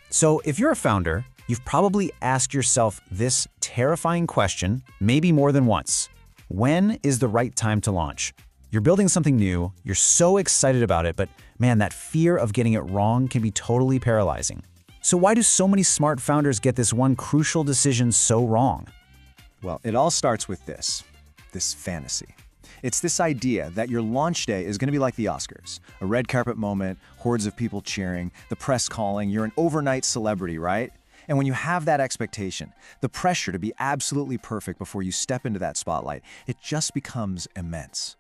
So if you're a founder, you've probably asked yourself this terrifying question, maybe more than once. When is the right time to launch? You're building something new, you're so excited about it, but man, that fear of getting it wrong can be totally paralyzing. So why do so many smart founders get this one crucial decision so wrong? Well, it all starts with this fantasy. It's this idea that your launch day is going to be like the Oscars, a red carpet moment, hordes of people cheering, the press calling, you're an overnight celebrity, right? And when you have that expectation, the pressure to be absolutely perfect before you step into that spotlight, it just becomes immense.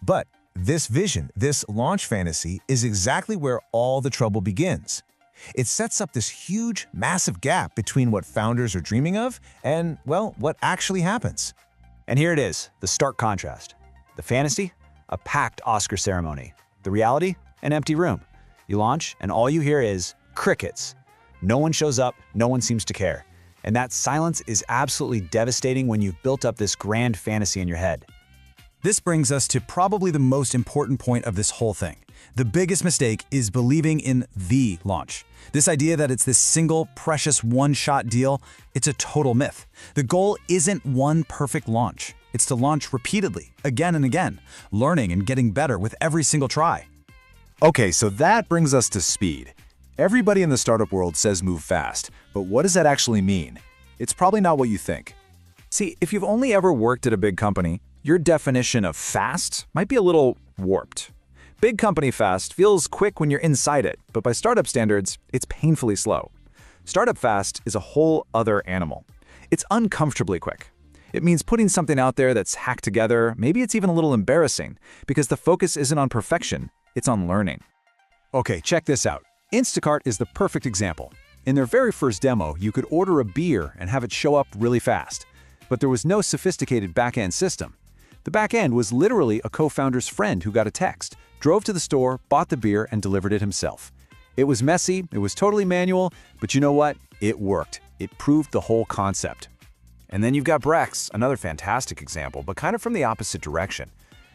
But this vision, this launch fantasy, is exactly where all the trouble begins. It sets up this huge, massive gap between what founders are dreaming of and, well, what actually happens. And here it is, the stark contrast. The fantasy, a packed Oscar ceremony. The reality, an empty room. You launch, and all you hear is crickets. No one shows up, no one seems to care. And that silence is absolutely devastating when you've built up this grand fantasy in your head. This brings us to probably the most important point of this whole thing. The biggest mistake is believing in the launch. This idea that it's this single, precious, one-shot deal, it's a total myth. The goal isn't one perfect launch. It's to launch repeatedly, again and again, learning and getting better with every single try. Okay, so that brings us to speed. Everybody in the startup world says move fast, but what does that actually mean? It's probably not what you think. See, if you've only ever worked at a big company, your definition of fast might be a little warped. Big company fast feels quick when you're inside it, but by startup standards, it's painfully slow. Startup fast is a whole other animal. It's uncomfortably quick. It means putting something out there that's hacked together, maybe it's even a little embarrassing, because the focus isn't on perfection, it's on learning. Okay, check this out. Instacart is the perfect example. In their very first demo, you could order a beer and have it show up really fast. But there was no sophisticated back-end system. The back end was literally a co-founder's friend who got a text, drove to the store, bought the beer, and delivered it himself. It was messy, it was totally manual, but you know what? It worked. It proved the whole concept. And then you've got Brex, another fantastic example, but kind of from the opposite direction.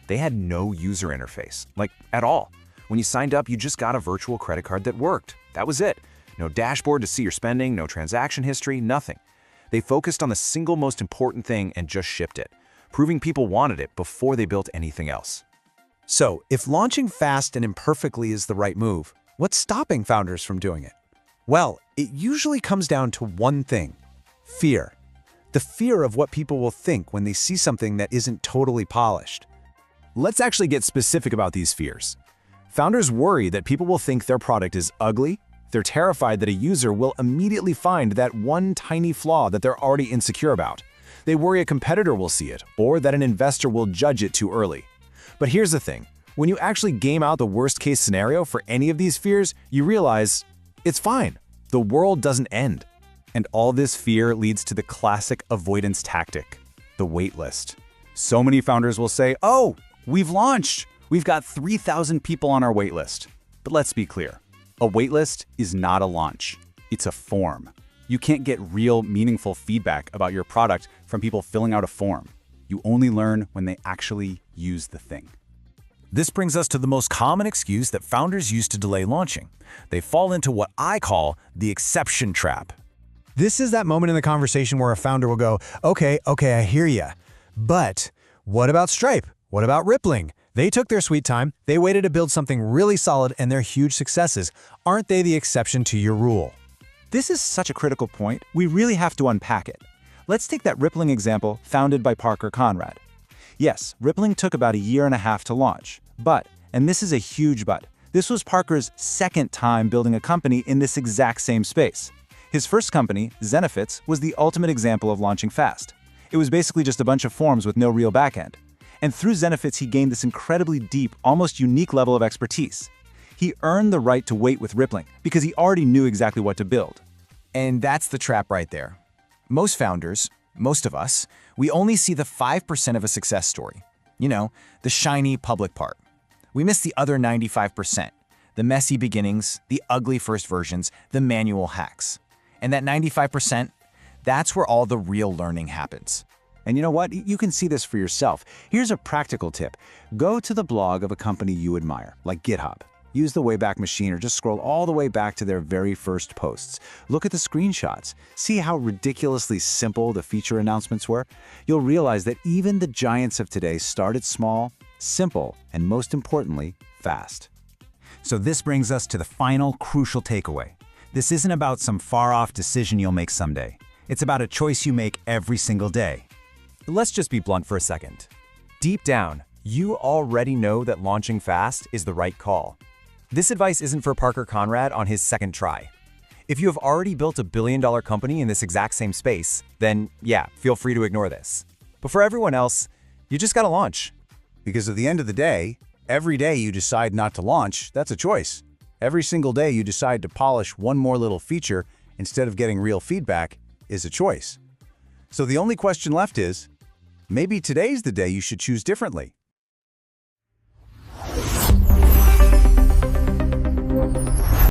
They had no user interface, like at all. When you signed up, you just got a virtual credit card that worked. That was it. No dashboard to see your spending, no transaction history, nothing. They focused on the single most important thing and just shipped it, proving people wanted it before they built anything else. So, if launching fast and imperfectly is the right move, what's stopping founders from doing it? Well, it usually comes down to one thing: fear. The fear of what people will think when they see something that isn't totally polished. Let's actually get specific about these fears. Founders worry that people will think their product is ugly. They're terrified that a user will immediately find that one tiny flaw that they're already insecure about. They worry a competitor will see it, or that an investor will judge it too early. But here's the thing. When you actually game out the worst-case scenario for any of these fears, you realize it's fine. The world doesn't end. And all this fear leads to the classic avoidance tactic, the wait list. So many founders will say, "Oh, we've launched. We've got 3,000 people on our wait list." But let's be clear. A wait list is not a launch. It's a form. You can't get real, meaningful feedback about your product from people filling out a form. You only learn when they actually use the thing. This brings us to the most common excuse that founders use to delay launching. They fall into what I call the exception trap. This is that moment in the conversation where a founder will go, okay, I hear ya. But what about Stripe? What about Rippling? They took their sweet time, they waited to build something really solid, and they're huge successes. Aren't they the exception to your rule? This is such a critical point, we really have to unpack it. Let's take that Rippling example founded by Parker Conrad. Yes, Rippling took about 1.5 years to launch, but, and this is a huge but, this was Parker's second time building a company in this exact same space. His first company, Zenefits, was the ultimate example of launching fast. It was basically just a bunch of forms with no real backend. And through Zenefits, he gained this incredibly deep, almost unique level of expertise. He earned the right to wait with Rippling because he already knew exactly what to build. And that's the trap right there. Most founders, most of us, we only see the 5% of a success story. You know, the shiny public part. We miss the other 95%, the messy beginnings, the ugly first versions, the manual hacks. And that 95%, that's where all the real learning happens. And you know what? You can see this for yourself. Here's a practical tip. Go to the blog of a company you admire, like GitHub. Use the Wayback Machine or just scroll all the way back to their very first posts. Look at the screenshots. See how ridiculously simple the feature announcements were? You'll realize that even the giants of today started small, simple, and most importantly, fast. So this brings us to the final crucial takeaway. This isn't about some far-off decision you'll make someday. It's about a choice you make every single day. Let's just be blunt for a second. Deep down, you already know that launching fast is the right call. This advice isn't for Parker Conrad on his second try. If you have already built a billion-dollar company in this exact same space, then yeah, feel free to ignore this. But for everyone else, you just gotta launch. Because at the end of the day, every day you decide not to launch, that's a choice. Every single day you decide to polish one more little feature instead of getting real feedback is a choice. So the only question left is, maybe today's the day you should choose differently.